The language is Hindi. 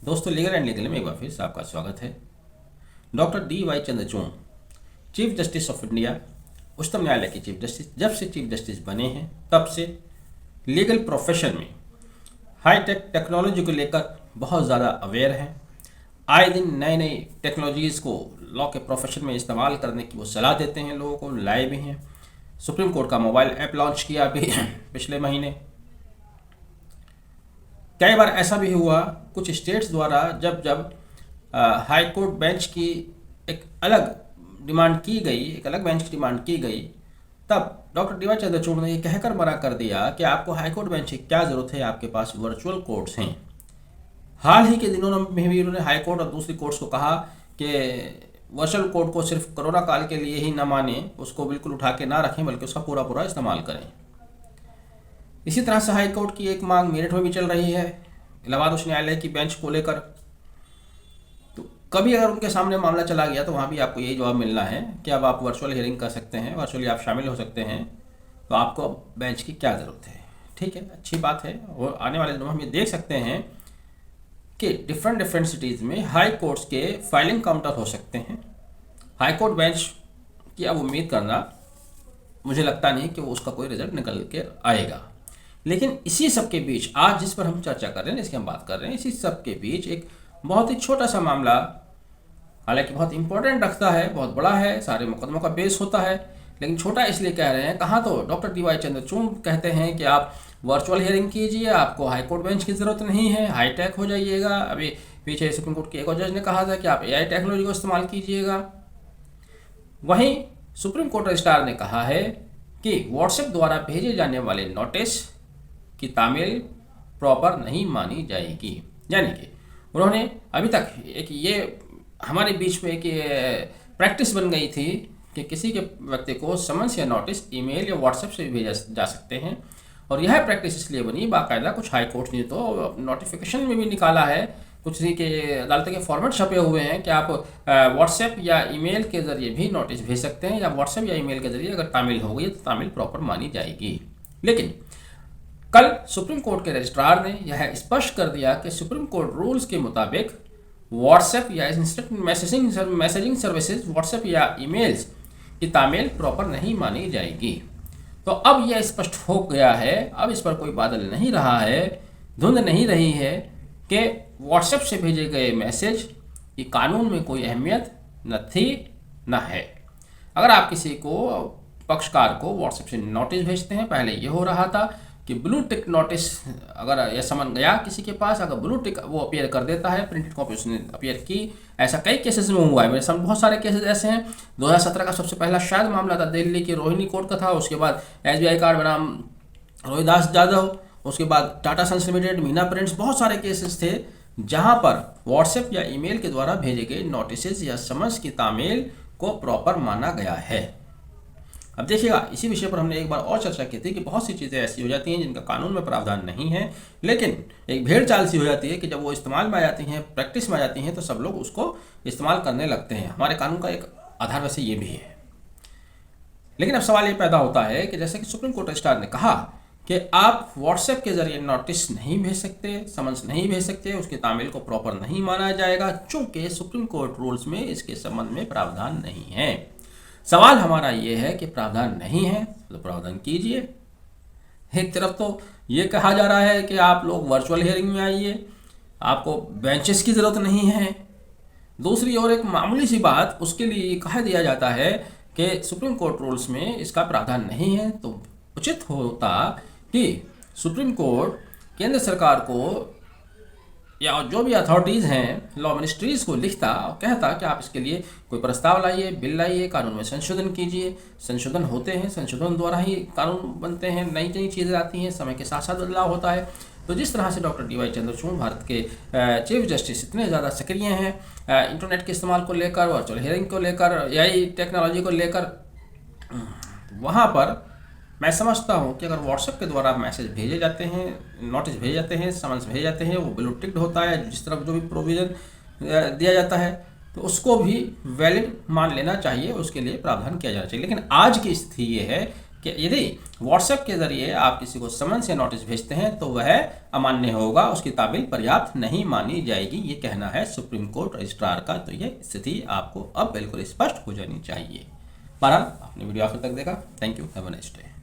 दोस्तों, लीगल एंड लीगल में एक बार फिर से आपका स्वागत है। Doctor DY Chandrachud, chief justice of India, उच्चतम न्यायालय के चीफ जस्टिस, जब से चीफ जस्टिस बने हैं तब से लीगल प्रोफेशन में हाईटेक टेक्नोलॉजी को लेकर बहुत ज़्यादा अवेयर हैं। आए दिन नई नई टेक्नोलॉजीज़ को लॉ के प्रोफेशन में इस्तेमाल करने की वो सलाह देते हैं, लोगों को लाए भी हैं। सुप्रीम कोर्ट का मोबाइल ऐप लॉन्च किया अभी पिछले महीने। कई बार ऐसा भी हुआ कुछ स्टेट्स द्वारा जब जब हाई कोर्ट बेंच की एक अलग डिमांड की गई, एक अलग बेंच की डिमांड की गई, तब डॉक्टर DY चंद्रचूड़ ने ये कहकर मना कर दिया कि आपको हाई कोर्ट बेंच की क्या ज़रूरत है, आपके पास वर्चुअल कोर्ट्स हैं। हाल ही के दिनों में भी उन्होंने हाई कोर्ट और दूसरी कोर्ट्स को कहा कि वर्चुअल कोर्ट को सिर्फ कोरोना काल के लिए ही न माने, उसको बिल्कुल उठा के ना रखें, बल्कि उसका पूरा पूरा इस्तेमाल करें। इसी तरह से हाई कोर्ट की एक मांग मेरठ में भी चल रही है, इलाहाबाद उच्च न्यायालय की बेंच को लेकर। तो कभी अगर उनके सामने मामला चला गया तो वहाँ भी आपको यही जवाब मिलना है कि अब आप वर्चुअल हियरिंग कर सकते हैं, वर्चुअली आप शामिल हो सकते हैं, तो आपको अब बेंच की क्या ज़रूरत है। ठीक है, अच्छी बात है। और आने वाले दिनों में हम ये देख सकते हैं कि डिफरेंट सिटीज़ में हाई कोर्ट्स के फाइलिंग काउंटर हो सकते हैं। हाई कोर्ट बेंच की अब उम्मीद करना, मुझे लगता नहीं कि वो उसका कोई रिजल्ट निकल के आएगा। लेकिन इसी सब के बीच आज जिस पर हम चर्चा कर रहे हैं, जिसकी हम बात कर रहे हैं, इसी सब के बीच एक बहुत ही छोटा सा मामला, हालांकि बहुत इंपॉर्टेंट रखता है, बहुत बड़ा है, सारे मुकदमों का बेस होता है, लेकिन छोटा इसलिए कह रहे हैं। कहाँ तो डॉक्टर DY चंद्रचूड़ कहते हैं कि आप वर्चुअल हियरिंग कीजिए, आपको हाई कोर्ट बेंच की ज़रूरत नहीं है, हाईटेक हो जाइएगा। अभी पीछे सुप्रीम कोर्ट के एक और जज ने कहा था कि आप AI टेक्नोलॉजी को इस्तेमाल कीजिएगा। वहीं सुप्रीम कोर्ट रजिस्ट्रार ने कहा है कि व्हाट्सएप द्वारा भेजे जाने वाले नोटिस की तामील प्रॉपर नहीं मानी जाएगी। यानी कि उन्होंने अभी तक एक ये हमारे बीच में एक प्रैक्टिस बन गई थी कि किसी के व्यक्ति को समन्स या नोटिस ईमेल या व्हाट्सएप से भी भेजा जा सकते हैं। और यह प्रैक्टिस इसलिए बनी, बाकायदा कुछ हाई कोर्ट ने तो नोटिफिकेशन में भी निकाला है, कुछ के अदालत के फॉर्मेट छपे हुए हैं कि आप व्हाट्सएप या ईमेल के ज़रिए भी नोटिस भेज सकते हैं, या व्हाट्सएप या ईमेल के ज़रिए अगर तामील हो गई तो तामील प्रॉपर मानी जाएगी। लेकिन कल सुप्रीम कोर्ट के रजिस्ट्रार ने यह स्पष्ट कर दिया कि सुप्रीम कोर्ट रूल्स के मुताबिक व्हाट्सएप या इंस्टेंट मैसेजिंग सर्विसेज, व्हाट्सएप या ईमेल्स की तामील प्रॉपर नहीं मानी जाएगी। तो अब यह स्पष्ट हो गया है, अब इस पर कोई बादल नहीं रहा है, धुंध नहीं रही है कि व्हाट्सएप से भेजे गए मैसेज की कानून में कोई अहमियत न थी न है। अगर आप किसी को, पक्षकार को व्हाट्सएप से नोटिस भेजते हैं, पहले ये हो रहा था कि ब्लू टिक नोटिस, अगर यह समन गया किसी के पास, अगर ब्लू टिक वो अपीयर कर देता है, प्रिंटेड कॉपी उसने अपीयर की, ऐसा कई केसेस में हुआ है। मेरे सामने बहुत सारे केसेस ऐसे हैं। 2017 का सबसे पहला शायद मामला था, दिल्ली की रोहिणी कोर्ट का था। उसके बाद SBI कार्ड बनाम रोहिदास जाधव, उसके बाद Tata Sons Limited, Meena Prints, बहुत सारे केसेस थे जहां पर व्हाट्सएप या ईमेल के द्वारा भेजे गए नोटिस या समन्स की तामील को प्रॉपर माना गया है। अब देखिएगा, इसी विषय पर हमने एक बार और चर्चा की थी कि बहुत सी चीज़ें ऐसी हो जाती हैं जिनका कानून में प्रावधान नहीं है, लेकिन एक भेड़ चाल सी हो जाती है कि जब वो इस्तेमाल में आ जाती हैं, प्रैक्टिस में आ जाती हैं, तो सब लोग उसको इस्तेमाल करने लगते हैं। हमारे कानून का एक आधार वैसे ये भी है। लेकिन अब सवाल ये पैदा होता है कि जैसे कि सुप्रीम कोर्ट रजिस्ट्रार ने कहा कि आप व्हाट्सएप के जरिए नोटिस नहीं भेज सकते, समन्स नहीं भेज सकते, उसकी तामील को प्रॉपर नहीं माना जाएगा, चूँकि सुप्रीम कोर्ट रूल्स में इसके संबंध में प्रावधान नहीं है। सवाल हमारा ये है कि प्रावधान नहीं है तो प्रावधान कीजिए। एक तरफ तो ये कहा जा रहा है कि आप लोग वर्चुअल हियरिंग में आइए, आपको बेंचेस की ज़रूरत नहीं है। दूसरी ओर एक मामूली सी बात, उसके लिए कह दिया जाता है कि सुप्रीम कोर्ट रूल्स में इसका प्रावधान नहीं है। तो उचित होता कि सुप्रीम कोर्ट केंद्र सरकार को या जो भी अथॉरिटीज़ हैं, लॉ मिनिस्ट्रीज़ को लिखता और कहता कि आप इसके लिए कोई प्रस्ताव लाइए, बिल लाइए, कानून में संशोधन कीजिए। संशोधन होते हैं, संशोधन द्वारा ही कानून बनते हैं, नई नई चीज़ें आती हैं, समय के साथ साथ बदलाव होता है। तो जिस तरह से डॉक्टर DY चंद्रचूड़ भारत के चीफ जस्टिस इतने ज़्यादा सक्रिय हैं इंटरनेट के इस्तेमाल को लेकर, वर्चुअल हियरिंग को लेकर, AI टेक्नोलॉजी को लेकर, वहाँ पर मैं समझता हूँ कि अगर व्हाट्सएप के द्वारा मैसेज भेजे जाते हैं, नोटिस भेजे जाते हैं, समन्स भेजे जाते हैं, वो ब्लू टिक्ड होता है, जिस तरफ जो भी प्रोविज़न दिया जाता है, तो उसको भी वैलिड मान लेना चाहिए, उसके लिए प्रावधान किया जाना चाहिए। लेकिन आज की स्थिति ये है कि यदि व्हाट्सएप के ज़रिए आप किसी को समन्स या नोटिस भेजते हैं तो वह अमान्य होगा, उसकी तामील पर्याप्त नहीं मानी जाएगी। ये कहना है सुप्रीम कोर्ट रजिस्ट्रार का। तो ये स्थिति आपको अब बिल्कुल स्पष्ट हो जानी चाहिए। बहरहाल आपने वीडियो आखिर तक देखा, thank you, have a nice day.